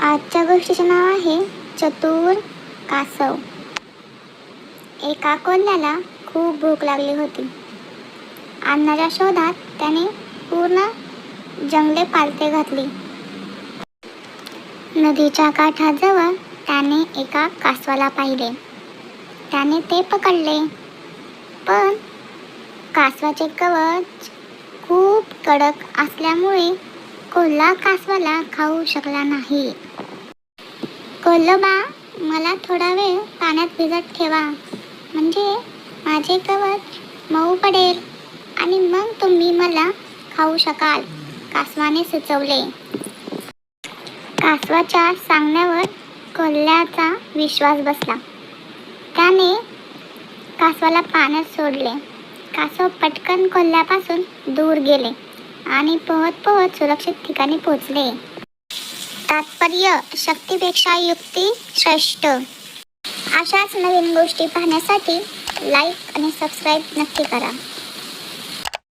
आजच्या गोष्टीचे नाव आहे चतुर कासव. एका कोल्ह्याला खूप भूक लागली होती. अन्नाच्या शोधात त्याने पूर्ण जंगले पालथे घातली. नदीच्या काठाजवळ त्याने एका कासवाला पाहिले. त्याने ते पकडले, पण कासवाचे कवच खूप कडक असल्यामुळे कोल्हा कासवाला खाऊ शकला नाही. कोल्होबा, मला थोडा वेळ पाण्यात भिजत ठेवा, म्हणजे माझे कवच मऊ पडेल आणि मग तुम्ही मला खाऊ शकाल, कासवाने सुचवले. कासवाच्या सांगण्यावर कोल्ह्याचा विश्वास बसला. त्याने कासवाला पाण्यात सोडले. कासव पटकन कोल्ह्यापासून दूर गेले आणि पोहत पोहत सुरक्षित ठिकाणी पोहोचले. तात्पर्य: शक्तीपेक्षा युक्ती श्रेष्ठ. अशाच नवीन गोष्टी पाहण्यासाठी लाईक आणि सबस्क्राईब नक्की करा.